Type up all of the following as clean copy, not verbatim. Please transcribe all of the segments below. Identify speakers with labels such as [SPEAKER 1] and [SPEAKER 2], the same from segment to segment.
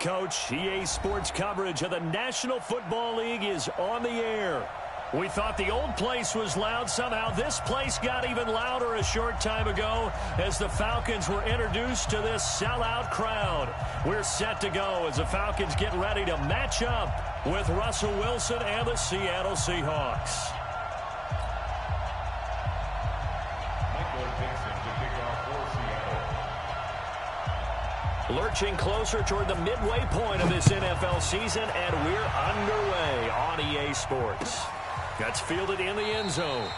[SPEAKER 1] Coach. EA Sports coverage of the National Football League is on the air. We thought the old place was loud. Somehow this place got even louder a short time ago as the Falcons were introduced to this sellout crowd. We're set to go as the Falcons get ready to match up with Russell Wilson and the Seattle Seahawks. Lurching closer toward the midway point of this NFL season, and we're underway on EA Sports. That's fielded in the end zone.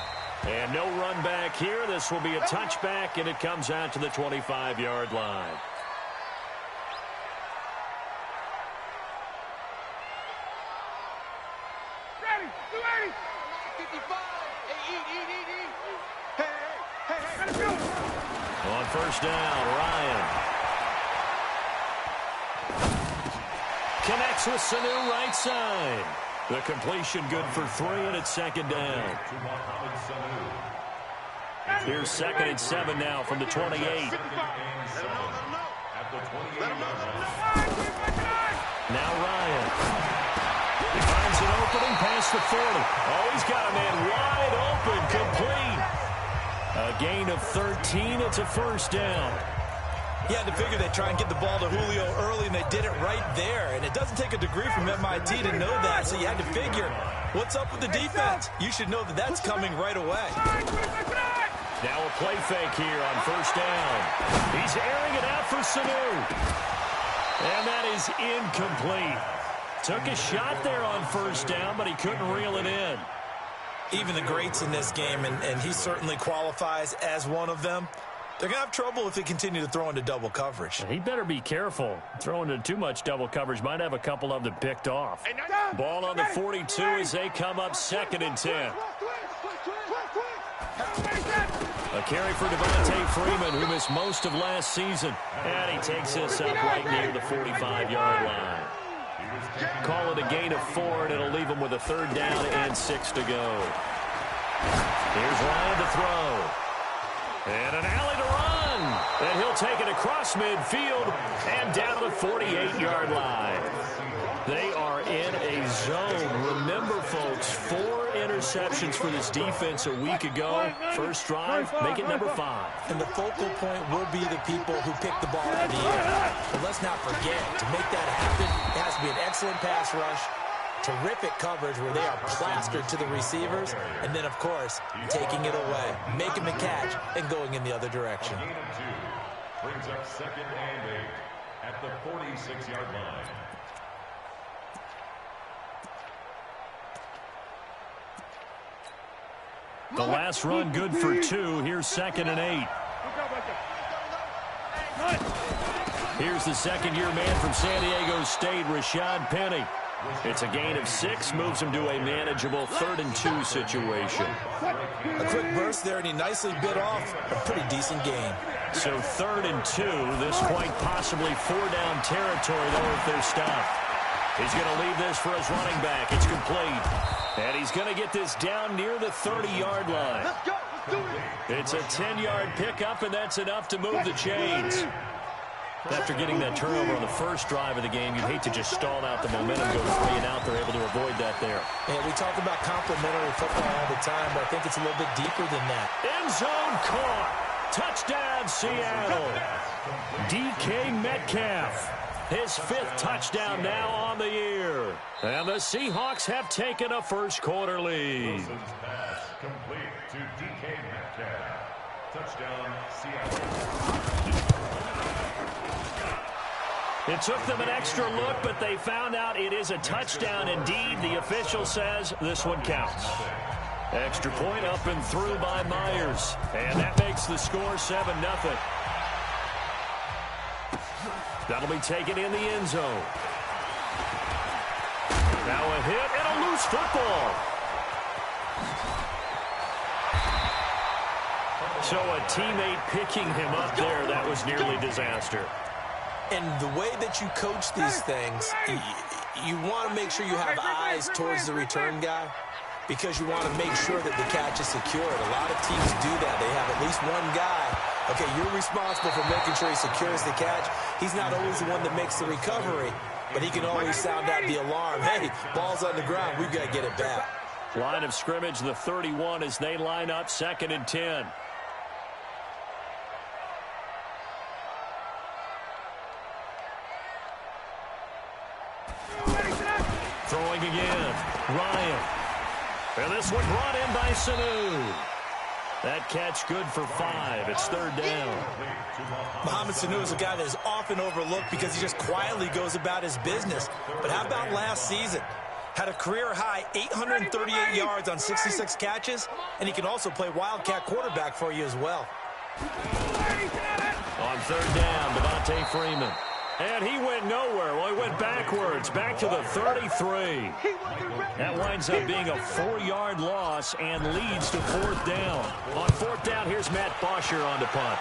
[SPEAKER 1] And no run back here. This will be a touchback, and it comes out to the 25-yard line.
[SPEAKER 2] Ready, 280. 55. Hey, let's go.
[SPEAKER 1] On first down, Ryan. Connects with Sanu right side. The completion good for 3, and it's second down. Here's 2nd and 7 now from the 28. Now Ryan. He finds an opening past the 40. Oh, he's got a man wide open, complete. A gain of 13. It's a first down.
[SPEAKER 3] He had to figure they'd try and get the ball to Julio early, and they did it right there. And it doesn't take a degree from MIT to know that, so you had to figure, what's up with the defense? You should know that that's coming right away.
[SPEAKER 1] Now a play fake here on first down. He's airing it out for Sanu. And that is incomplete. Took a shot there on first down, but he couldn't reel it in.
[SPEAKER 3] Even the greats in this game, and he certainly qualifies as one of them, they're going to have trouble if they continue to throw into double coverage.
[SPEAKER 1] He better be careful. Throwing into too much double coverage might have a couple of them picked off. Ball on the 42 as they come up 2nd and 10. A carry for Devontae Freeman, who missed most of last season. And he takes this up right near the 45-yard line. Call it a gain of 4, and it'll leave him with a 3rd down and 6 to go. Here's Ryan to throw. And an alley to run. And he'll take it across midfield and down to the 48-yard line. They are in a zone. Remember, folks, 4 interceptions for this defense a week ago. First drive, make it number 5.
[SPEAKER 3] And the focal point will be the people who pick the ball in the air. But let's not forget, to make that happen, it has to be an excellent pass rush, terrific coverage where they are plastered to the receivers, and then, of course, taking it away, making the catch, and going in the other direction.
[SPEAKER 4] Brings up 2nd and 8 at the 46-yard line.
[SPEAKER 1] The last run good for 2. Here's 2nd and 8. Here's the second-year man from San Diego State, Rashad Penny. It's a gain of 6, moves him to a manageable 3rd and 2 situation.
[SPEAKER 3] A quick burst there, and he nicely bit off a pretty decent gain.
[SPEAKER 1] So 3rd and 2, this quite possibly 4-down territory, though, if they're stopped. He's going to leave this for his running back. It's complete. And he's going to get this down near the 30-yard line. It's a 10-yard pickup, and that's enough to move the chains. After getting that turnover on the first drive of the game, you'd hate to just stall out the momentum, go 3 and out. They're able to avoid that there.
[SPEAKER 3] And we talk about complementary football all the time, but I think it's a little bit deeper than that.
[SPEAKER 1] End zone caught. Touchdown, Seattle. DK Metcalf. His 5th touchdown now on the year. And the Seahawks have taken a first-quarter lead.
[SPEAKER 4] Wilson's pass complete to DK Metcalf. Touchdown, Seattle.
[SPEAKER 1] It took them an extra look, but they found out it is a touchdown indeed. The official says this one counts. Extra point up and through by Myers. And that makes the score 7-0. That'll be taken in the end zone. Now a hit and a loose football. So a teammate picking him up there, that was nearly disaster.
[SPEAKER 3] And the way that you coach these things, you want to make sure you have eyes towards the return guy because you want to make sure that the catch is secured. A lot of teams do that. They have at least one guy. Okay, you're responsible for making sure he secures the catch. He's not always the one that makes the recovery, but he can always sound out the alarm. Hey, ball's on the ground. We've got to get it back.
[SPEAKER 1] Line of scrimmage, the 31 as they line up, 2nd and 10. Throwing again. Ryan. And this one brought in by Sanu. That catch good for 5. It's 3rd down.
[SPEAKER 3] Mohamed Sanu is a guy that is often overlooked because he just quietly goes about his business. But how about last season? Had a career-high 838 yards on 66 catches, and he can also play Wildcat quarterback for you as well.
[SPEAKER 1] On 3rd down, Devontae Freeman. And he went nowhere. Well, he went backwards, back to the 33. That winds up being a 4-yard loss and leads to 4th down. On 4th down, here's Matt Bosher on to punt.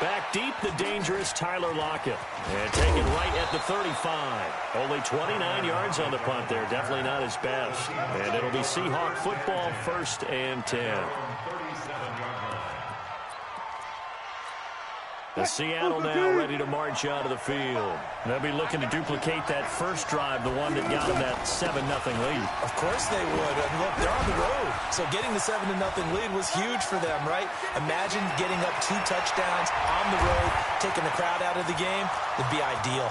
[SPEAKER 1] Back deep, the dangerous Tyler Lockett. And taken right at the 35. Only 29 yards on the punt there. Definitely not his best. And it'll be Seahawk football, 1st and 10. The Seattle now ready to march out of the field. They'll be looking to duplicate that first drive, the one that got them that 7-0 lead.
[SPEAKER 3] Of course they would. And look, they're on the road. So getting the 7-0 lead was huge for them, right? Imagine getting up 2 touchdowns on the road, taking the crowd out of the game. It'd be ideal.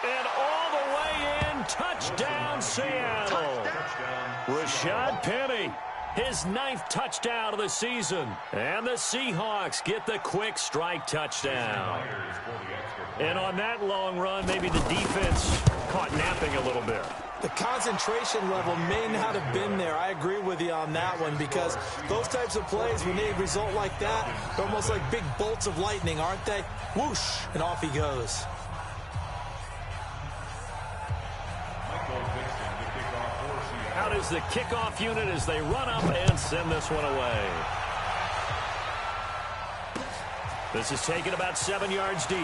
[SPEAKER 1] And all the way in, touchdown Seattle. Rashad Penny. His 9th touchdown of the season. And the Seahawks get the quick strike touchdown. And on that long run, maybe the defense caught napping a little bit.
[SPEAKER 3] The concentration level may not have been there. I agree with you on that one because those types of plays, when they result like that, they're almost like big bolts of lightning, aren't they? Whoosh, and off he goes.
[SPEAKER 1] Out is the kickoff unit as they run up and send this one away. This is taken about 7 yards deep.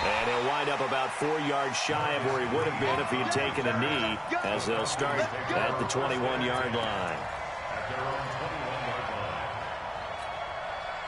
[SPEAKER 1] And he'll wind up about 4 yards shy of where he would have been if he had taken a knee, as they'll start at the 21-yard line.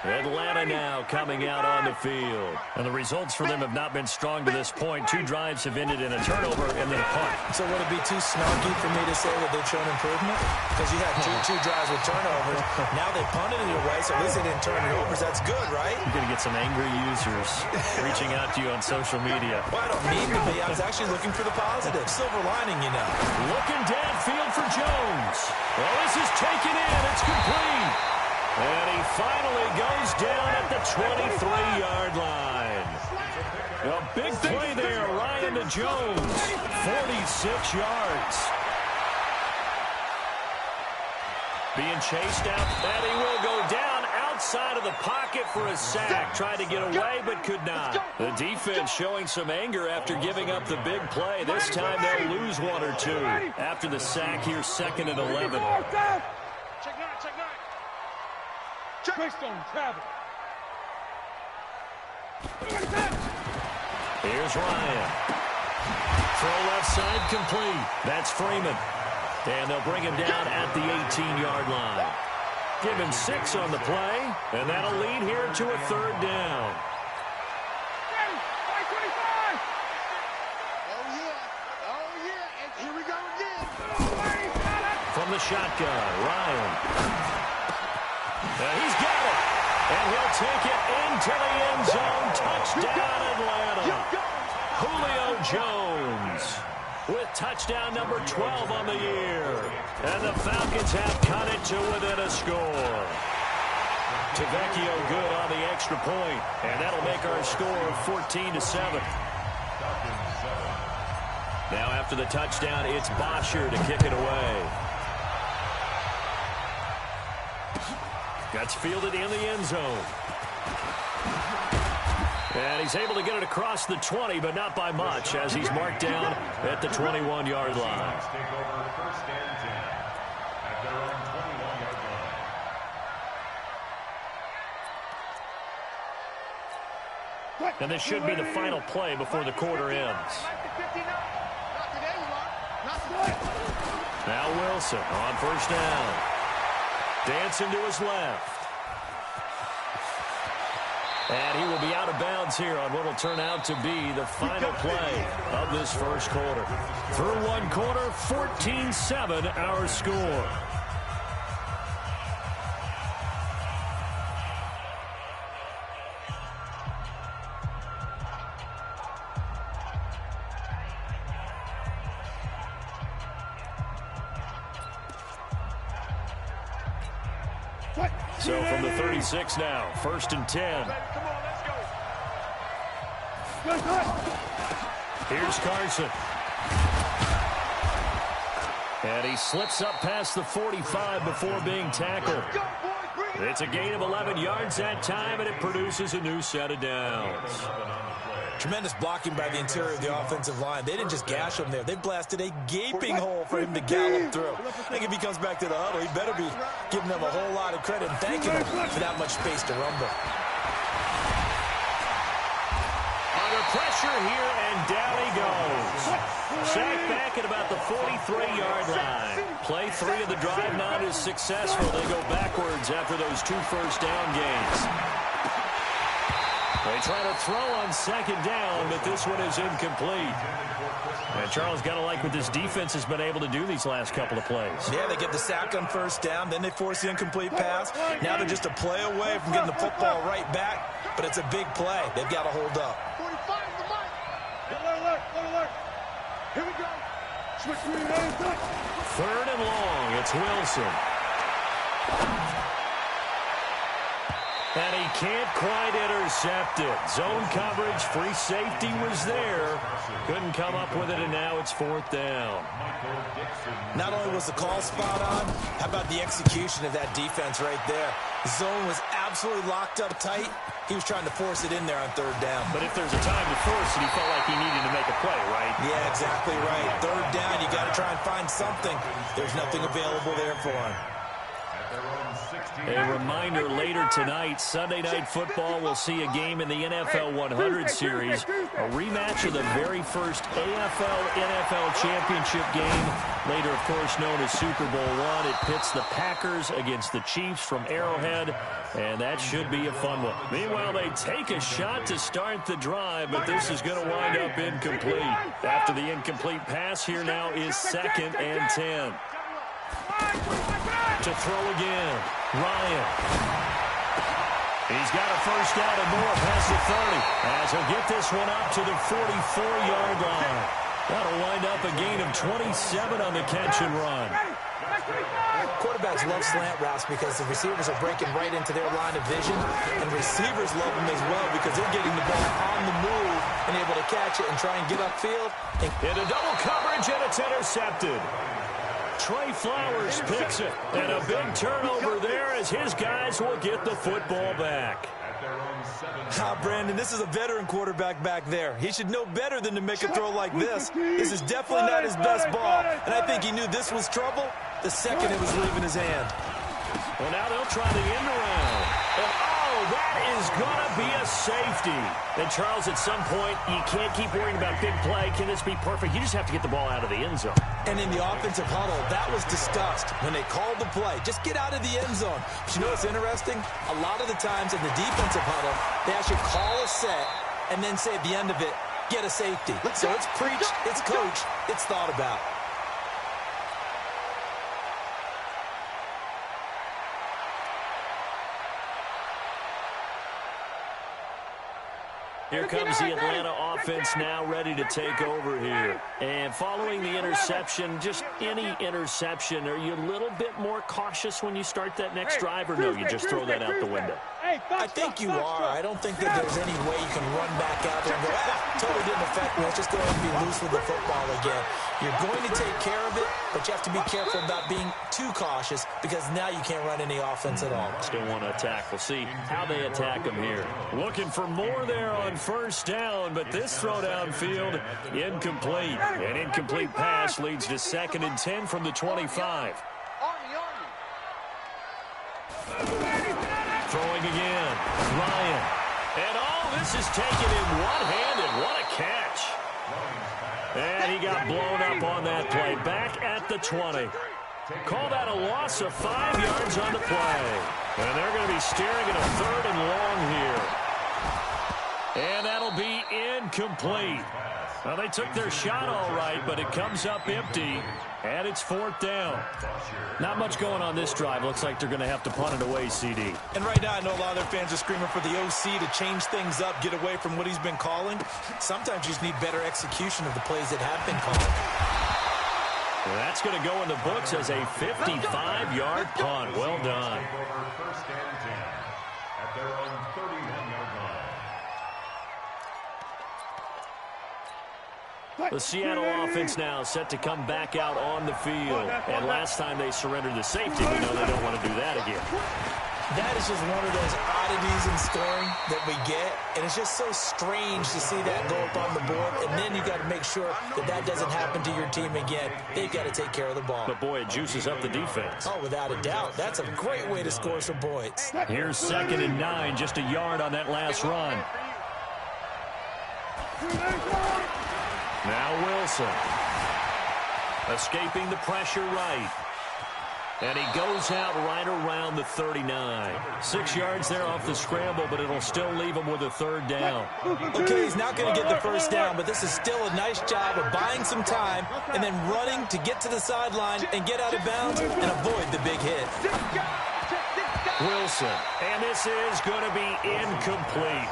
[SPEAKER 1] Atlanta now coming out on the field. And the results for them have not been strong to this point. 2 drives have ended in a turnover and then a punt.
[SPEAKER 3] So would it be too snarky for me to say that they've shown improvement? Because you had two drives with turnovers. Now they punted it away, so at least they didn't turn it over. That's good, right?
[SPEAKER 1] You're going to get some angry users reaching out to you on social media.
[SPEAKER 3] Well, I don't mean to be. I was actually looking for the positive. Silver lining, you know.
[SPEAKER 1] Looking downfield for Jones. Well, this is taken in. It's complete. And he finally goes down at the 23-yard line. A big play there, Ryan to Jones. 46 yards. Being chased out, and he will go down outside of the pocket for a sack. Tried to get away, but could not. The defense showing some anger after giving up the big play. This time they'll lose 1 or 2. After the sack here, 2nd and 11. Here's Ryan. Throw left side complete. That's Freeman. And they'll bring him down at the 18-yard line. Give him 6 on the play, and that'll lead here to a 3rd down.
[SPEAKER 2] Here we go again.
[SPEAKER 1] From the shotgun, Ryan. He's got it. And he'll take it into the end zone. Touchdown, Atlanta. Julio Jones with touchdown number 12 on the year. And the Falcons have cut it to within a score. Tavecchio good on the extra point. And that'll make our score 14-7. Now after the touchdown, it's Bosher to kick it away. That's fielded in the end zone. And he's able to get it across the 20, but not by much, as he's marked down at the 21-yard line. And this should be the final play before the quarter ends. Now Wilson on 1st down. Dancing to his left. And he will be out of bounds here on what will turn out to be the final play of this first quarter. Through one quarter, 14-7 our score. So from the 36 now, 1st and 10. Here's Carson. And he slips up past the 45 before being tackled. It's a gain of 11 yards that time, and it produces a new set of downs.
[SPEAKER 3] Tremendous blocking by the interior of the offensive line. They didn't just gash him there. They blasted a gaping hole for him to gallop through. I think if he comes back to the huddle, he better be giving them a whole lot of credit and thanking them for that much space to rumble.
[SPEAKER 1] Under pressure here, and down he goes. Sacked back at about the 43-yard line. Play 3 of the drive not is successful. They go backwards after those 2 first-down gains. They try to throw on 2nd down, but this one is incomplete. And Charles, got to like what this defense has been able to do these last couple of plays.
[SPEAKER 3] Yeah, they get the sack on 1st down, then they force the incomplete pass. Now they're just a play away from getting the football right back, but it's a big play. They've got to hold up.
[SPEAKER 2] 45 is the mark. Alert. Here we go. Switch me.
[SPEAKER 1] 3rd and long. It's Wilson. And he can't quite intercept it. Zone coverage, free safety was there. Couldn't come up with it, and now it's 4th down.
[SPEAKER 3] Not only was the call spot on, how about the execution of that defense right there? The zone was absolutely locked up tight. He was trying to force it in there on 3rd down.
[SPEAKER 1] But if there's a time to force it, he felt like he needed to make a play, right?
[SPEAKER 3] Yeah, exactly right. 3rd down, you got to try and find something. There's nothing available there for him.
[SPEAKER 1] A reminder, later tonight, Sunday Night Football will see a game in the NFL 100 series, a rematch of the very first AFL-NFL championship game, later, of course, known as Super Bowl I. It pits the Packers against the Chiefs from Arrowhead, and that should be a fun one. Meanwhile, they take a shot to start the drive, but this is going to wind up incomplete. After the incomplete pass, here now is 2nd and 10. To throw again, Ryan. He's got a first down and more past the 30 as he'll get this one up to the 44-yard line. That'll wind up a gain of 27 on the catch and run.
[SPEAKER 3] Quarterbacks love slant routes because the receivers are breaking right into their line of vision, and receivers love them as well because they're getting the ball on the move and able to catch it and try and get upfield.
[SPEAKER 1] Into double coverage, and it's intercepted. Trey Flowers picks it, and a big turnover there as his guys will get the football back.
[SPEAKER 3] Brandon, this is a veteran quarterback back there. He should know better than to make a throw like this. This is definitely not his best ball, and I think he knew this was trouble the second it was leaving his hand.
[SPEAKER 1] Well, now they'll try the end around. And, oh, that is going to be a safety. And, Charles, at some point, you can't keep worrying about big play. Can this be perfect? You just have to get the ball out of the end zone.
[SPEAKER 3] And in the offensive huddle, that was discussed when they called the play. Just get out of the end zone. But you know what's interesting? A lot of the times in the defensive huddle, they actually call a set and then say at the end of it, get a safety. So it's preached, it's coached, it's thought about.
[SPEAKER 1] Here comes the Atlanta offense now ready to take over here. And following the interception, just any interception, are you a little bit more cautious when you start that next drive, or no, you just throw that out the window?
[SPEAKER 3] I think you are. I don't think that there's any way you can run back out there and go, totally didn't affect me. Let's just go ahead and be loose with the football again. You're going to take care of it, but you have to be careful about being too cautious because now you can't run any offense at all.
[SPEAKER 1] Still want to attack. We'll see how they attack them here. Looking for more there on 1st down, but this throw downfield incomplete. An incomplete pass leads to 2nd and 10 from the 25. Throwing again, Ryan. And this is taken in one-handed. What a catch. And he got blown up on that play. Back at the 20. Call that a loss of 5 yards on the play. And they're going to be staring at a 3rd and long here. And that'll be incomplete. Well, they took their shot all right, but it comes up empty, and it's 4th down. Not much going on this drive. Looks like they're going to have to punt it away, CD.
[SPEAKER 3] And right now, I know a lot of their fans are screaming for the OC to change things up, get away from what he's been calling. Sometimes you just need better execution of the plays that have been called.
[SPEAKER 1] Well, that's going to go in the books as a 55-yard punt. Well done.
[SPEAKER 4] First and 10 at their own 31-yard line.
[SPEAKER 1] The Seattle offense now set to come back out on the field. And last time they surrendered the safety, we know they don't want to do that again.
[SPEAKER 3] That is just one of those oddities in scoring that we get, and it's just so strange to see that go up on the board, and then you got to make sure that that doesn't happen to your team again. They've got to take care of the ball.
[SPEAKER 1] But, boy, it juices up the defense.
[SPEAKER 3] Oh, without a doubt. That's a great way to score some points.
[SPEAKER 1] Here's 2nd and 9, just a yard on that last run. Now Wilson. Escaping the pressure right. And he goes out right around the 39. 6 yards there off the scramble, but it'll still leave him with a 3rd down.
[SPEAKER 3] Okay, he's not going to get the first down, but this is still a nice job of buying some time and then running to get to the sideline and get out of bounds and avoid the big hit.
[SPEAKER 1] Wilson. And this is going to be incomplete.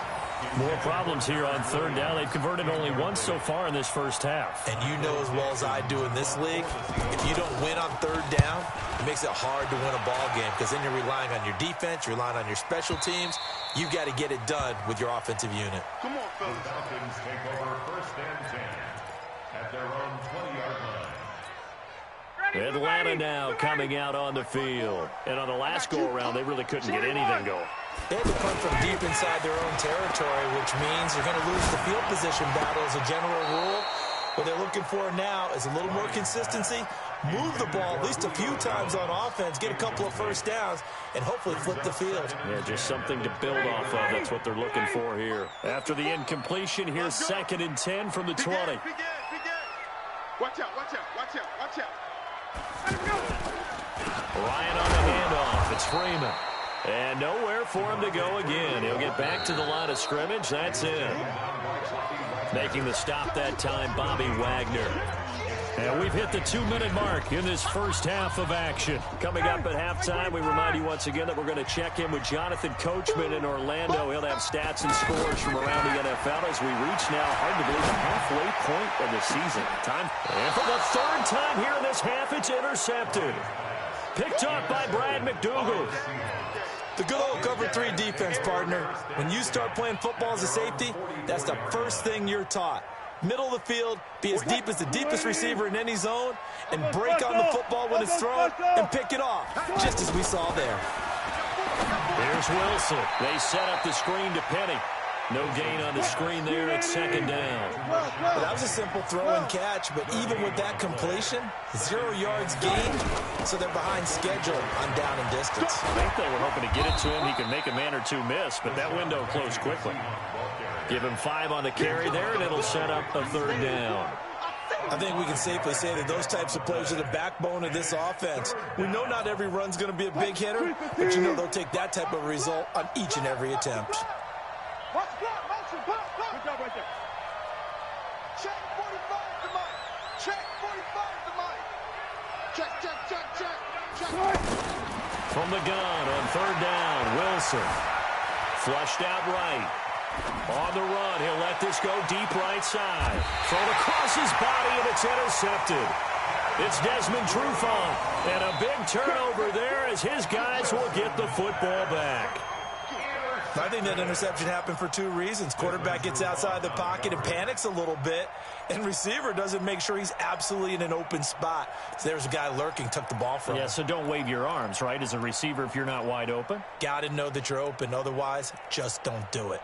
[SPEAKER 1] More problems here on 3rd down. They've converted only once so far in this first half.
[SPEAKER 3] And you know as well as I do in this league, if you don't win on 3rd down, it makes it hard to win a ball game because then you're relying on your defense, you're relying on your special teams. You've got to get it done with your offensive unit.
[SPEAKER 2] Come on, fellas.
[SPEAKER 4] The Falcons take over 1st and 10 at their own 20-yard line.
[SPEAKER 1] Atlanta now coming out on the field. And on the last go-around, they really couldn't get anything going.
[SPEAKER 3] They had to punt from deep inside their own territory, which means they're going to lose the field position battle as a general rule. What they're looking for now is a little more consistency, move the ball at least a few times on offense, get a couple of first downs, and hopefully flip the field.
[SPEAKER 1] Yeah, just something to build off of. That's what they're looking for here. After the incompletion, here's 2nd and 10 from the 20.
[SPEAKER 2] Watch out, watch out, watch out, watch out.
[SPEAKER 1] Ryan on the handoff. It's Freeman. And nowhere for him to go again. He'll get back to the line of scrimmage. That's it. Making the stop that time, Bobby Wagner. And we've hit the 2-minute mark in this first half of action. Coming up at halftime, we remind you once again that we're going to check in with Jonathan Coachman in Orlando. He'll have stats and scores from around the NFL as we reach now, hard to believe, the halfway point of the season. Time. And for the 3rd time here in this half, it's intercepted. Picked up by Brad McDougal.
[SPEAKER 3] The good old cover 3 defense, partner. When you start playing football as a safety, that's the first thing you're taught. Middle of the field, be as deep as the deepest receiver in any zone, and break on the football when it's thrown and pick it off, just as we saw there.
[SPEAKER 1] There's Wilson. They set up the screen to Penny. No gain on the screen there at 2nd down.
[SPEAKER 3] Well, that was a simple throw and catch, but even with that completion, 0 yards gained, so they're behind schedule on down and distance.
[SPEAKER 1] I think they were hoping to get it to him. He could make a man or two miss, but that window closed quickly. Give him 5 on the carry there, and it'll set up a 3rd down.
[SPEAKER 3] I think we can safely say that those types of plays are the backbone of this offense. We know not every run's going to be a big hitter, but you know they'll take that type of result on each and every attempt.
[SPEAKER 2] Watch block, motion, block. Good job right there. Check 45 to Mike. Check 45 to Mike. Check.
[SPEAKER 1] From the gun on 3rd down, Wilson. Flushed out right. On the run, he'll let this go deep right side. Thrown across his body, and it's intercepted. It's Desmond Trufant. And a big turnover there as his guys will get the football back.
[SPEAKER 3] I think that interception happened for 2 reasons. Quarterback gets outside the pocket and panics a little bit, and receiver doesn't make sure he's absolutely in an open spot. So there's a guy lurking, took the ball from him.
[SPEAKER 1] Yeah, so don't wave your arms, right, as a receiver if you're not wide open.
[SPEAKER 3] Got to know that you're open. Otherwise, just don't do it.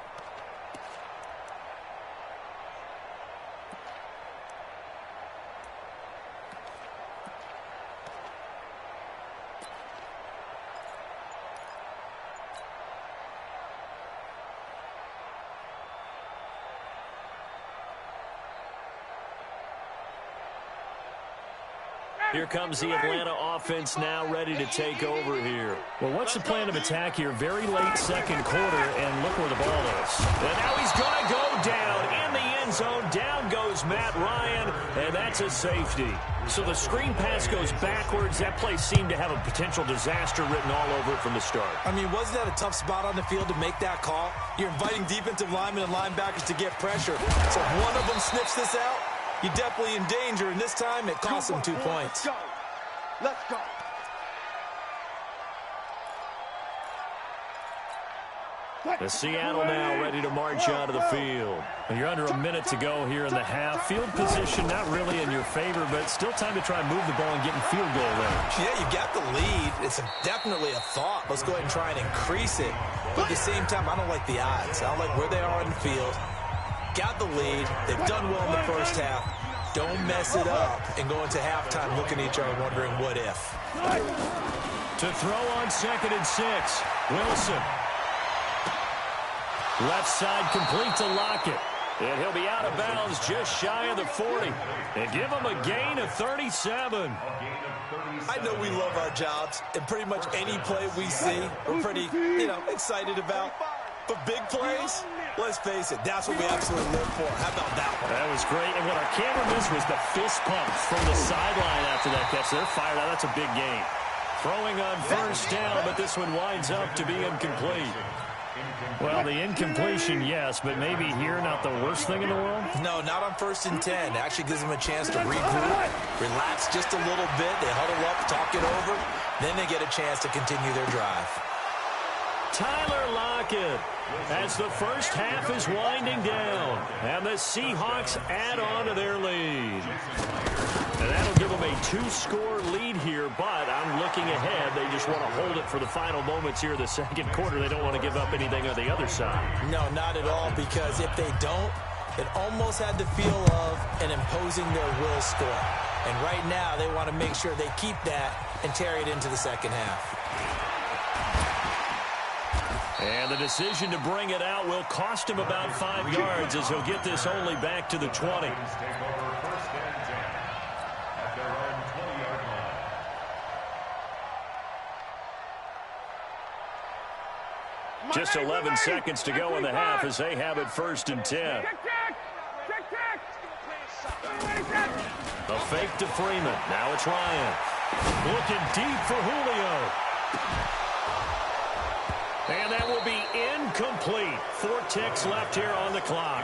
[SPEAKER 1] Here comes the Atlanta offense now ready to take over here. Well, what's the plan of attack here? Very late second quarter, and look where the ball is. And now he's going to go down in the end zone. Down goes Matt Ryan, and that's a safety. So the screen pass goes backwards. That play seemed to have a potential disaster written all over it from the start.
[SPEAKER 3] I mean, wasn't that a tough spot on the field to make that call? You're inviting defensive linemen and linebackers to get pressure. So if one of them sniffs this out, you're definitely in danger, and this time it cost them 2 points.
[SPEAKER 2] Let's go.
[SPEAKER 1] The Seattle now ready to march out of the field. And you're under a minute to go here in the half. Field position not really in your favor, but still time to try and move the ball and get in field goal range.
[SPEAKER 3] Yeah, you got the lead. It's definitely a thought. Let's go ahead and try and increase it. But at the same time, I don't like the odds. I don't like where they are on the field. Got the lead. They've done well in the first half. Don't mess it up and go into halftime looking at each other wondering what if.
[SPEAKER 1] To throw on 2nd and 6, Wilson. Left side complete to Lockett. And he'll be out of bounds just shy of the 40. And give him a gain of 37.
[SPEAKER 3] I know we love our jobs, and pretty much any play we see, we're pretty, excited about. But big plays, let's face it, that's what we absolutely live for. How about that one?
[SPEAKER 1] That was great. And what our camera missed was the fist pump from the sideline after that catch. They're fired out. That's a big gain. Throwing on first down, but this one winds up to be incomplete. Well, the incompletion, yes, but maybe here not the worst thing in the world?
[SPEAKER 3] No, not on 1st and 10. It actually gives them a chance to regroup, relax just a little bit. They huddle up, talk it over. Then they get a chance to continue their drive.
[SPEAKER 1] Tyler Lockett as the first half is winding down. And the Seahawks add on to their lead. And that'll give them a 2-score lead here, but I'm looking ahead. They just want to hold it for the final moments here in the second quarter. They don't want to give up anything on the other side.
[SPEAKER 3] No, not at all, because if they don't, it almost had the feel of an imposing their will score. And right now, they want to make sure they keep that and carry it into the second half.
[SPEAKER 1] And the decision to bring it out will cost him about 5 yards as he'll get this only back to the 20. Just 11 seconds to go in the half as they have it 1st and 10. A fake to Freeman. Now it's Ryan. Looking deep for Julio. And that will be incomplete. 4 ticks left here on the clock.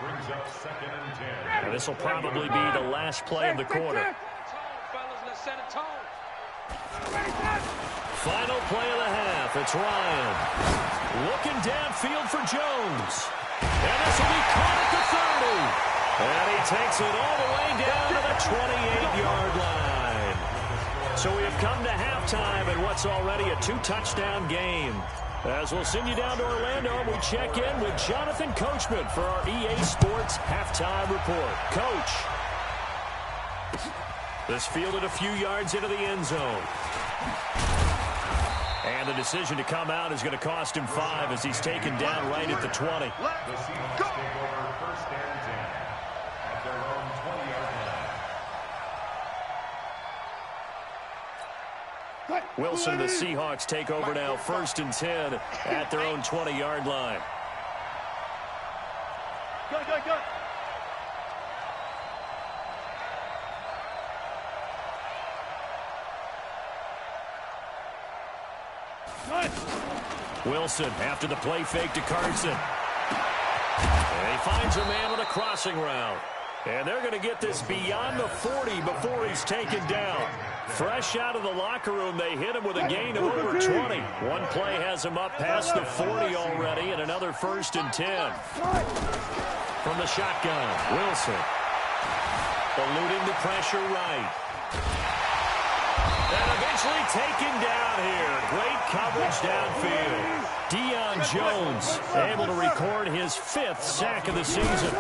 [SPEAKER 4] Brings up 2nd and 10.
[SPEAKER 1] And this will probably be the last play of the quarter. Final play of the half. It's Ryan. Looking downfield for Jones. And this will be caught at the 30. And he takes it all the way down to the 28-yard line. So we have come to halftime in what's already a 2-touchdown game. As we'll send you down to Orlando, and we check in with Jonathan Coachman for our EA Sports Halftime Report. Coach. This fielded a few yards into the end zone. And the decision to come out is going to cost him 5 as he's taken down right at the 20.
[SPEAKER 4] The Seahawks take over 1st and 10 at their own 20-yard line.
[SPEAKER 1] Wilson, the Seahawks take over now 1st and 10 at their own 20-yard line.
[SPEAKER 2] Go.
[SPEAKER 1] Wilson after the play fake to Carson. And he finds a man on a crossing route. And they're going to get this beyond the 40 before he's taken down. Fresh out of the locker room, they hit him with a gain of over 20. One play has him up past the 40 already, and another 1st and 10. From the shotgun, Wilson. Eluding the pressure right. And eventually taken down here. Great coverage downfield. Deion Jones able to record his 5th sack of the season.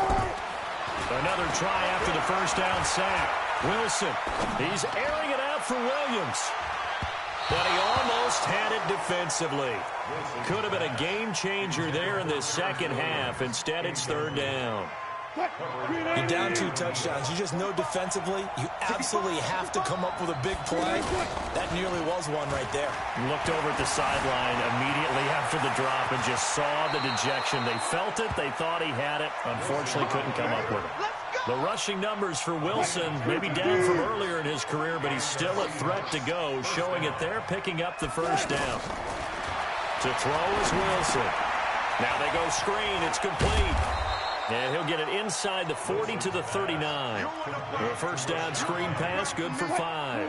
[SPEAKER 1] Another try after the first down sack. Wilson, he's airing it out for Williams. But he almost had it defensively. Could have been a game changer there in the second half. Instead, it's 3rd down.
[SPEAKER 3] You're down 2 touchdowns. You just know defensively you absolutely have to come up with a big play. That nearly was one right there.
[SPEAKER 1] Looked over at the sideline immediately after the drop and just saw the dejection. They felt it. They thought he had it. Unfortunately, couldn't come up with it. The rushing numbers for Wilson, maybe down from earlier in his career, but he's still a threat to go, showing it there, picking up the first down. To throw is Wilson. Now they go screen. It's complete. And he'll get it inside the 40 to the 39. A first down screen pass, good for 5.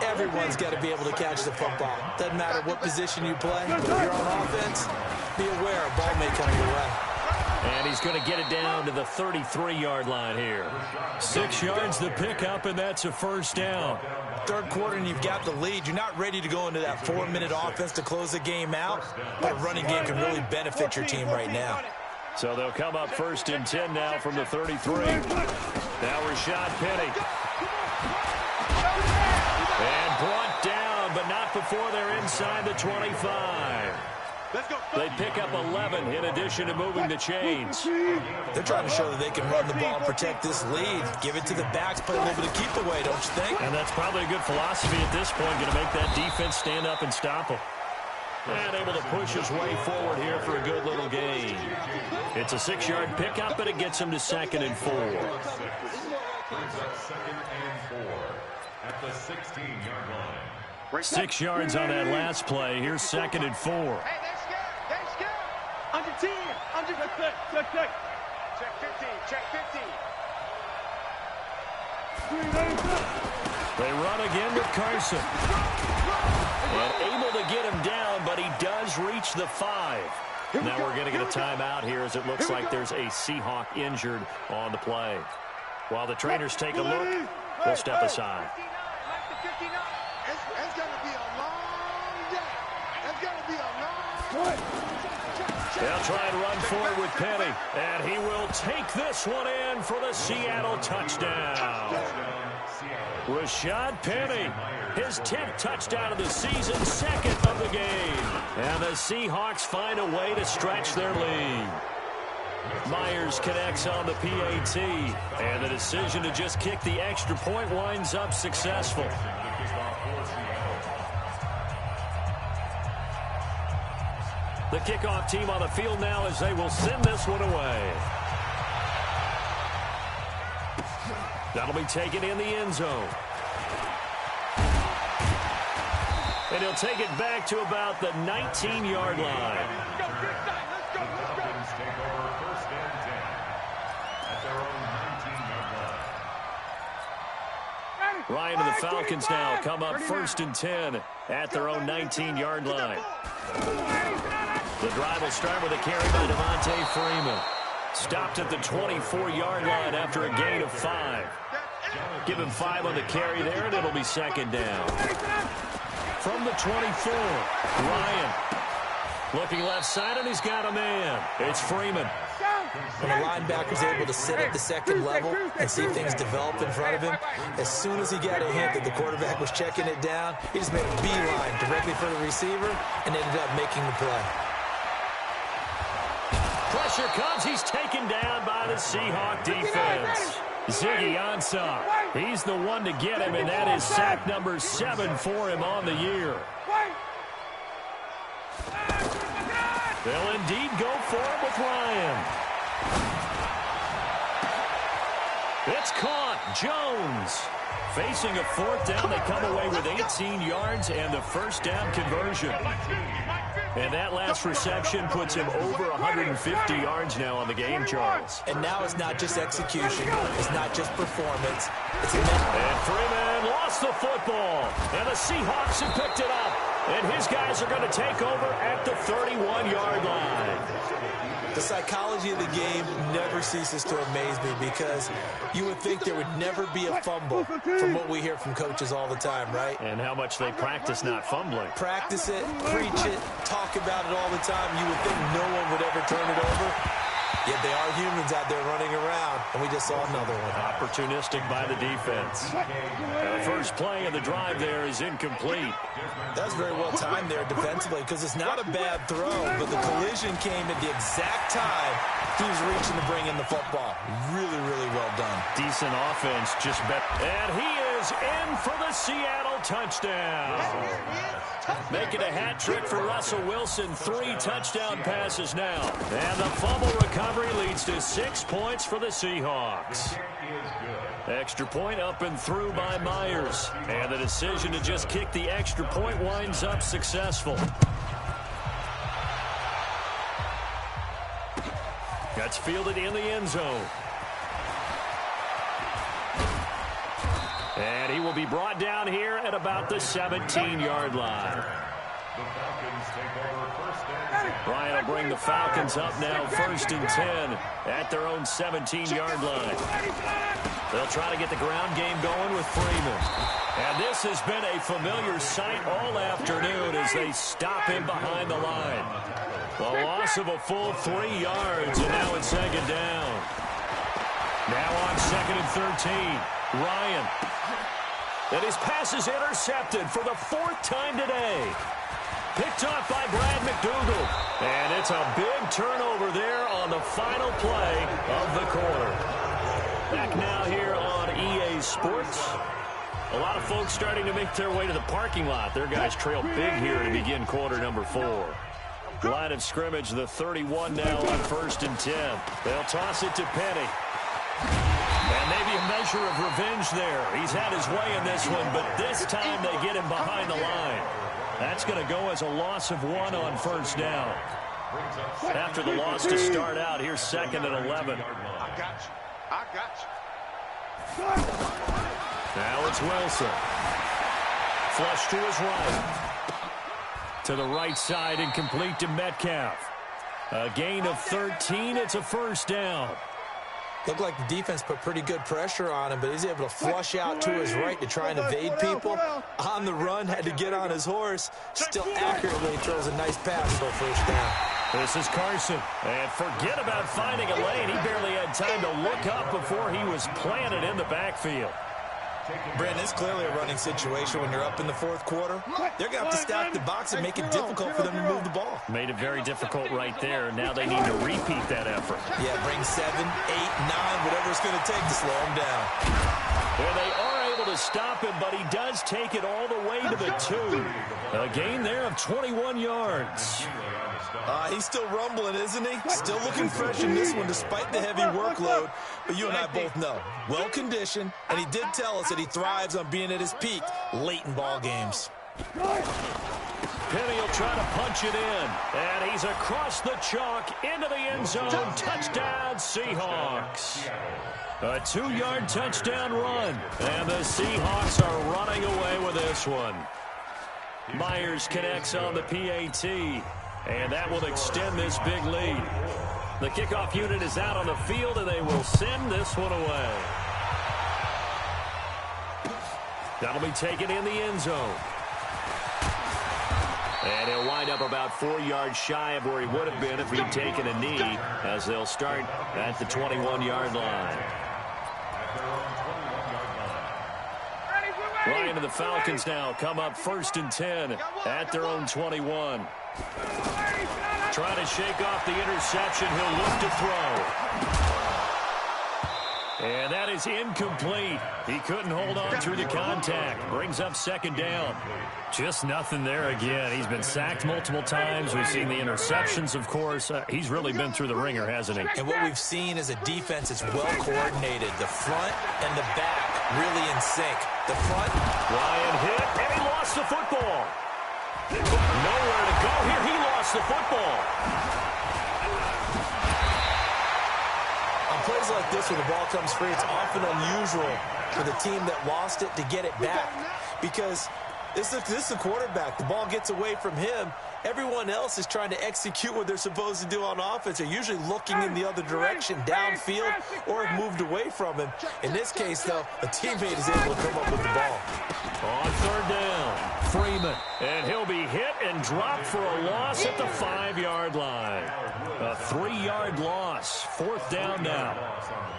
[SPEAKER 3] Everyone's got to be able to catch the football. Doesn't matter what position you play. But if you're on offense, be aware a ball may come your way.
[SPEAKER 1] And he's going to get it down to the 33-yard line here. 6 yards the pickup, and that's a first down.
[SPEAKER 3] Third quarter, and you've got the lead. You're not ready to go into that 4-minute offense to close the game out, but a running game can really benefit your team right now.
[SPEAKER 1] So they'll come up first and 10 now from the 33. Now Rashad Penny. And brought down, but not before they're inside the 25. They pick up 11 in addition to moving the chains.
[SPEAKER 3] They're trying to show that they can run the ball and protect this lead. Give it to the backs, play a little bit of keep away, don't you think?
[SPEAKER 1] And that's probably a good philosophy at this point, going to make that defense stand up and stop them. And able to push his way forward here for a good little gain. It's a 6-yard pickup, but it gets him to 2nd and 4.
[SPEAKER 4] At the 16-yard line.
[SPEAKER 1] 6 yards on that last play. Here's 2nd and 4.
[SPEAKER 2] Hey, they're scared. They're scared. Under 10. Under check. Check 15. Check 15.
[SPEAKER 1] They run again with Carson. And able to get him down, but he does reach the 5. Now we're going to get a timeout here as it looks like there's a Seahawk injured on the play. While the trainers take a look, we'll step aside.
[SPEAKER 2] It's going to be a long day. It's going to be a long day.
[SPEAKER 1] They'll try and run forward with Penny. And he will take this one in for the Seattle touchdown. Rashad Penny, his 10th touchdown of the season, 2nd of the game. And the Seahawks find a way to stretch their lead. Myers connects on the PAT. And the decision to just kick the extra point winds up successful. The kickoff team on the field now as they will send this one away. That'll be taken in the end zone. And he'll take it back to about the 19-yard line. Ryan and the Falcons now come up 1st and 10 at their own 19-yard line. The drive will start with a carry by Devontae Freeman. Stopped at the 24-yard line after a gain of 5. Give him 5 on the carry there, and it'll be 2nd down. From the 24, Ryan. Looking left side, and he's got a man. It's Freeman.
[SPEAKER 3] When a linebacker's able to sit at the 2nd level and see things develop in front of him, as soon as he got a hint that the quarterback was checking it down, he just made a beeline directly for the receiver and ended up making the play.
[SPEAKER 1] Pressure comes. He's taken down by the Seahawk defense. Ziggy Ansah. He's the one to get him, and that is sack number 7 for him on the year. They'll indeed go for it with Ryan. It's caught. Jones. Facing a 4th down, they come away with 18 yards and the first down conversion. And that last reception puts him over 150 yards now on the game, Charles.
[SPEAKER 3] And now it's not just execution. It's not just performance. It's a
[SPEAKER 1] and Freeman lost the football. And the Seahawks have picked it up. And his guys are going to take over at the 31-yard line.
[SPEAKER 3] The psychology of the game never ceases to amaze me because you would think there would never be a fumble from what we hear from coaches all the time, right?
[SPEAKER 1] And how much they practice not fumbling.
[SPEAKER 3] Practice it, preach it, talk about it all the time. You would think no one would ever turn it over. Yet they are humans out there running around, and we just saw another one.
[SPEAKER 1] Opportunistic by the defense. The first play of the drive there is incomplete.
[SPEAKER 3] That's very well timed there defensively because it's not a bad throw, but the collision came at the exact time he was reaching to bring in the football. Really, really well done.
[SPEAKER 1] Decent offense, just bet. And he is in for the Seattle touchdown. Making a hat trick for Russell Wilson. 3 touchdown passes now. And the fumble recovery leads to 6 points for the Seahawks. Extra point up and through by Myers. And the decision to just kick the extra point winds up successful. That's fielded in the end zone. And he will be brought down here at about the 17-yard line. Ryan will bring the Falcons up now, 1st and 10 at their own 17-yard line. They'll try to get the ground game going with Freeman. And this has been a familiar sight all afternoon as they stop him behind the line. The loss of a full 3 yards, and now it's 2nd down. Now on 2nd and 13, Ryan. And his pass is intercepted for the 4th time today. Picked off by Brad McDougald. And it's a big turnover there on the final play of the quarter. Back now here on EA Sports. A lot of folks starting to make their way to the parking lot. Their guys trail big here to begin quarter number 4. Line of scrimmage, the 31 now on 1st and 10. They'll toss it to Penny. And maybe a measure of revenge there. He's had his way in this one, but this time they get him behind the line. That's going to go as a loss of 1 on 1st down. After the loss to start out, here's 2nd and 11.
[SPEAKER 2] I got you. I got you.
[SPEAKER 1] Now it's Wilson. Flush to his right. To the right side and complete to Metcalf. A gain of 13. It's a 1st down.
[SPEAKER 3] Looked like the defense put pretty good pressure on him, but he's able to flush out to his right to try and evade people. On the run, had to get on his horse. Still accurately throws a nice pass for a 1st down.
[SPEAKER 1] This is Carson. And forget about finding a lane. He barely had time to look up before he was planted in the backfield.
[SPEAKER 3] Brandon, it's clearly a running situation when you're up in the 4th quarter. They're going to have to stack the box and make it difficult for them to move the ball.
[SPEAKER 1] Made it very difficult right there. Now they need to repeat that effort.
[SPEAKER 3] Yeah, bring 7, 8, 9, whatever it's going to take to slow him down.
[SPEAKER 1] Well, they are able to stop him, but he does take it all the way to the 2. A gain there of 21 yards.
[SPEAKER 3] He's still rumbling, isn't he? Still looking fresh in this one despite the heavy workload. But you and I both know, well-conditioned, and he did tell us that he thrives on being at his peak late in ball games.
[SPEAKER 1] Penny will try to punch it in, and he's across the chalk into the end zone. Touchdown, Seahawks. A 2-yard touchdown run, and the Seahawks are running away with this one. Myers connects on the PAT, and that will extend this big lead. The kickoff unit is out on the field, and they will send this one away. That'll be taken in the end zone. And he'll wind up about 4 yards shy of where he would have been if he'd taken a knee, as they'll start at the 21-yard line. Ryan and the Falcons now come up 1st and 10 at their own 21. Trying to shake off the interception. He'll look to throw. And that is incomplete. He couldn't hold on through the contact. Brings up 2nd down. Just nothing there again. He's been sacked multiple times. We've seen the interceptions, of course. He's really been through the ringer, hasn't he?
[SPEAKER 3] And what we've seen is a defense that's well coordinated. The front and the back really in sync. The front.
[SPEAKER 1] Ryan hit, and he lost the football. Nowhere to go here. He lost the football.
[SPEAKER 3] On plays like this where the ball comes free, it's often unusual for the team that lost it to get it back. Because this is the quarterback. The ball gets away from him. Everyone else is trying to execute what they're supposed to do on offense. They're usually looking in the other direction, downfield, or have moved away from him. In this case, though, a teammate is able to come up with the ball.
[SPEAKER 1] On 3rd down. Freeman. And he'll be hit and dropped for a loss at the 5-yard line. A 3-yard loss. 4th down now.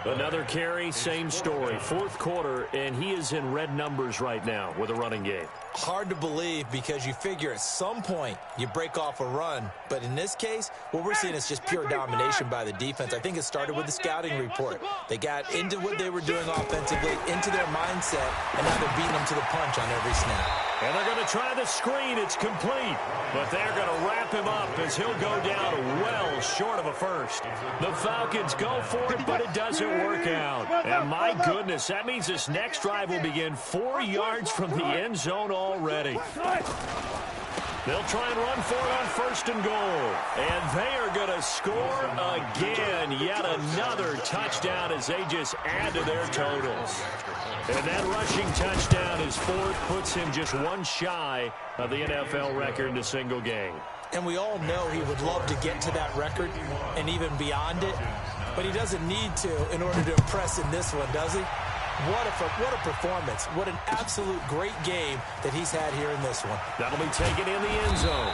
[SPEAKER 1] Another carry, same story. 4th quarter, and he is in red numbers right now with a running game.
[SPEAKER 3] Hard to believe because you figure at some point you break off a run. But in this case, what we're seeing is just pure domination by the defense. I think it started with the scouting report. They got into what they were doing offensively, into their mindset, and now they're beating them to the punch on every snap.
[SPEAKER 1] And they're going to try the screen. It's complete. But they're going to wrap him up as he'll go down well short of a first. The Falcons go for it, but it doesn't work out. And my goodness, that means this next drive will begin 4 yards from the end zone already. They'll try and run for it on 1st and goal. And they are going to score again. Yet another touchdown as they just add to their totals. And that rushing touchdown, his 4th, puts him just one shy of the NFL record in a single game.
[SPEAKER 3] And we all know he would love to get to that record and even beyond it. But he doesn't need to in order to impress in this one, does he? What a performance. What an absolute great game that he's had here in this one.
[SPEAKER 1] That'll be taken in the end zone.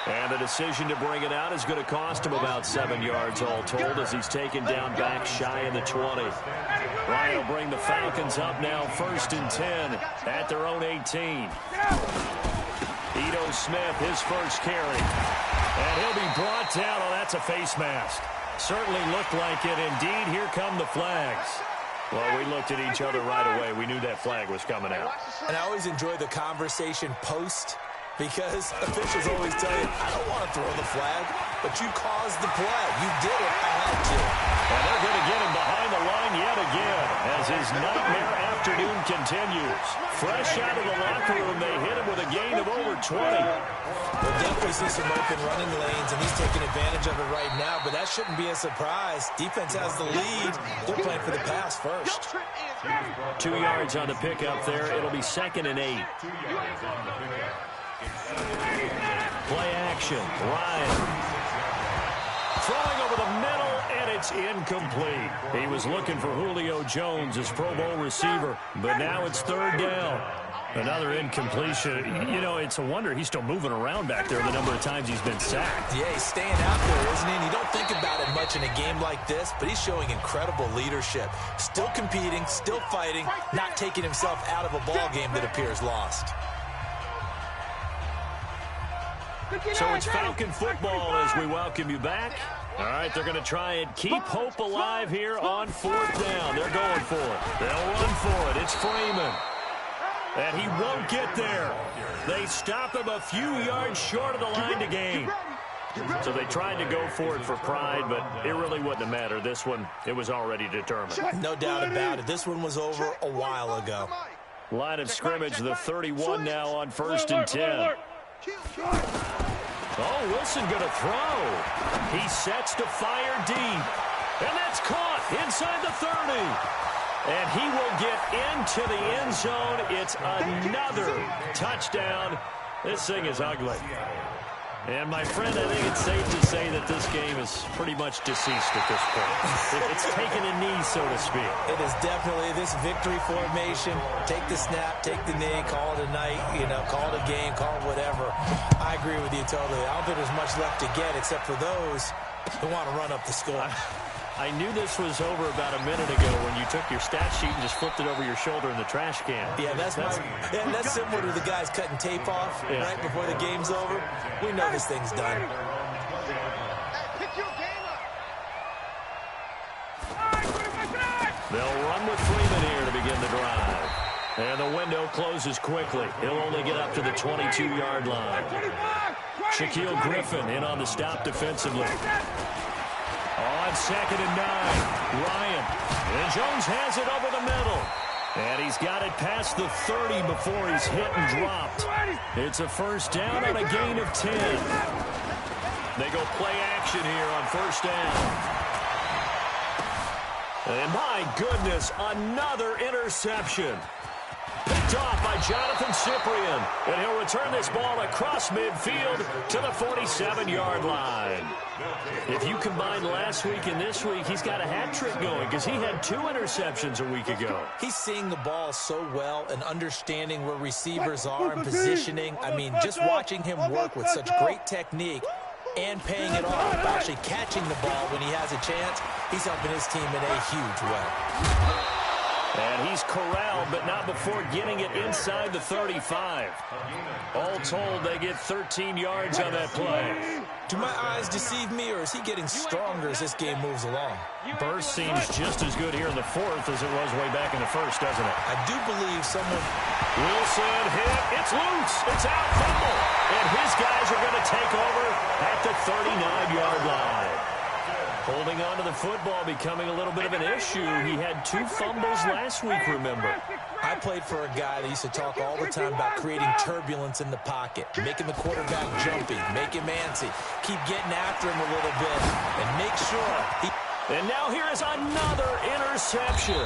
[SPEAKER 1] And the decision to bring it out is going to cost him about 7 yards all told as he's taken down back shy in the 20. Ryan will bring the Falcons up now 1st and 10 at their own 18. Ito Smith, his first carry. And he'll be brought down. Oh, that's a face mask. Certainly looked like it. Indeed, here come the flags. Well, we looked at each other right away. We knew that flag was coming out.
[SPEAKER 3] And I always enjoy the conversation post because officials always tell you, I don't want to throw the flag, but you caused the play. You did it. I had to.
[SPEAKER 1] And they're going to get him behind the line yet again as his nightmare afternoon continues. Fresh out of the locker room, they hit him with a gain of over 20.
[SPEAKER 3] We'll definitely see some open running lanes, and he's taking advantage of it right now, but that shouldn't be a surprise. Defense has the lead. They're playing for the pass first.
[SPEAKER 1] 2 yards on the pickup there. It'll be 2nd and 8. Play action. Ryan. Throwing over the middle, and it's incomplete. He was looking for Julio Jones, his Pro Bowl receiver, but now it's 3rd down. Another incompletion. You know, it's a wonder he's still moving around back there the number of times he's been sacked.
[SPEAKER 3] Yeah, he's staying out there, isn't he? And you don't think about it much in a game like this, but he's showing incredible leadership. Still competing, still fighting, not taking himself out of a ball game that appears lost.
[SPEAKER 1] So it's Falcon football as we welcome you back. All right, they're going to try and keep hope alive here on 4th down. They're going for it. They'll run for it. It's Freeman. And he won't get there. They stop him a few yards short of the line to gain. So they tried to go for it for pride, but it really wouldn't have mattered. This one, it was already determined.
[SPEAKER 3] No doubt about it. This one was over a while ago.
[SPEAKER 1] Line of scrimmage, the 31 now on 1st and 10. Oh, Wilson going to throw. He sets to fire deep. And that's caught inside the 30. And he will get into the end zone. It's another touchdown. This thing is ugly. And, my friend, I think it's safe to say that this game is pretty much deceased at this point. It's taken a knee, so to speak.
[SPEAKER 3] It is definitely this victory formation. Take the snap, take the knee, call it a night, call it a game, call it whatever. I agree with you totally. I don't think there's much left to get except for those who want to run up the score.
[SPEAKER 1] I knew this was over about a minute ago when you took your stat sheet and just flipped it over your shoulder in the trash can.
[SPEAKER 3] Yeah, that's similar to the guys cutting tape off right before the game's over. We know this thing's done.
[SPEAKER 1] They'll run with Freeman here to begin the drive. And the window closes quickly. He'll only get up to the 22-yard line. Shaquille Griffin in on the stop defensively. On 2nd and 9, Ryan. And Jones has it over the middle. And he's got it past the 30 before he's hit and dropped. It's a 1st down on a gain of 10. They go play action here on 1st down. And my goodness, another interception. Picked picked off by Jonathan Cyprien. And he'll return this ball across midfield to the 47-yard line. If you combine last week and this week, he's got a hat trick going because he had 2 interceptions a week ago.
[SPEAKER 3] He's seeing the ball so well and understanding where receivers are and positioning. I mean, just watching him work with such great technique and paying it off, actually catching the ball when he has a chance, he's helping his team in a huge way.
[SPEAKER 1] And he's corralled, but not before getting it inside the 35. All told, they get 13 yards on that play.
[SPEAKER 3] Do my eyes deceive me, or is he getting stronger as this game moves along?
[SPEAKER 1] Burst seems just as good here in the 4th as it was way back in the 1st, doesn't it?
[SPEAKER 3] I do believe someone...
[SPEAKER 1] Wilson hit. It's loose. It's out. Fumble. And his guys are going to take over at the 39-yard line. Holding on to the football becoming a little bit of an issue. He had 2 fumbles last week, remember.
[SPEAKER 3] I played for a guy that used to talk all the time about creating turbulence in the pocket, making the quarterback jumpy, make him antsy, keep getting after him a little bit, and make sure he...
[SPEAKER 1] And now here is another interception.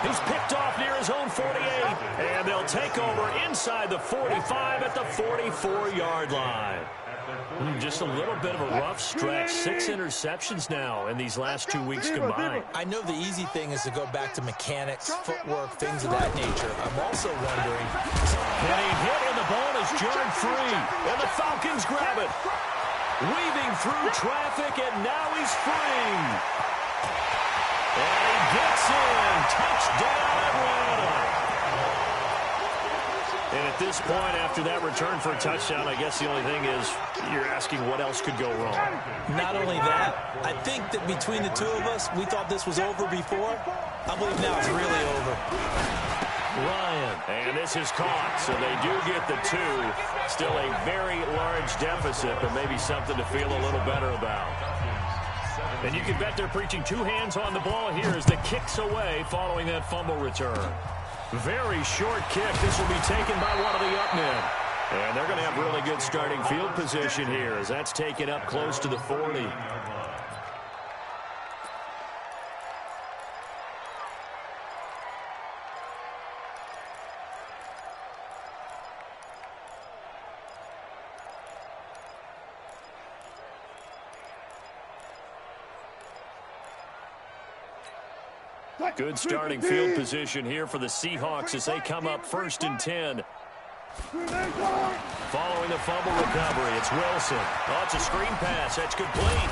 [SPEAKER 1] He's picked off near his own 48, and they'll take over inside the 45 at the 44-yard line. Just a little bit of a rough stretch. 6 interceptions now in these last 2 weeks combined.
[SPEAKER 3] I know the easy thing is to go back to mechanics, footwork, things of that nature. I'm also wondering...
[SPEAKER 1] Getting hit, and the ball is jarred free. And the Falcons grab it. Weaving through traffic, and now he's free. And he gets in. Touchdown, Atlanta. And at this point, after that return for a touchdown, I guess the only thing is you're asking what else could go wrong.
[SPEAKER 3] Not only that, I think that between the two of us, we thought this was over before. I believe now it's really over.
[SPEAKER 1] Ryan, and this is caught, so they do get the 2. Still a very large deficit, but maybe something to feel a little better about. And you can bet they're preaching 2 hands on the ball here as the kick's away following that fumble return. Very short kick. This will be taken by one of the up men. And they're going to have really good starting field position here as that's taken up close to the 40. Good starting field position here for the Seahawks as they come up 1st and 10. Following the fumble recovery, it's Wilson. Oh, it's a screen pass. That's complete.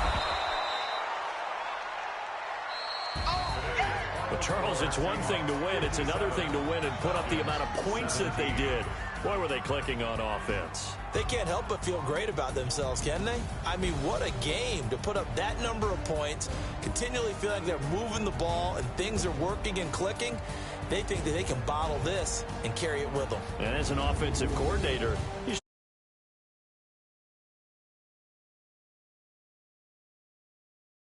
[SPEAKER 1] But, Charles, it's one thing to win. It's another thing to win and put up the amount of points that they did. Boy, were they clicking on offense.
[SPEAKER 3] They can't help but feel great about themselves, can they? I mean, what a game to put up that number of points, continually feel like they're moving the ball and things are working and clicking. They think that they can bottle this and carry it with them.
[SPEAKER 1] And as an offensive coordinator, you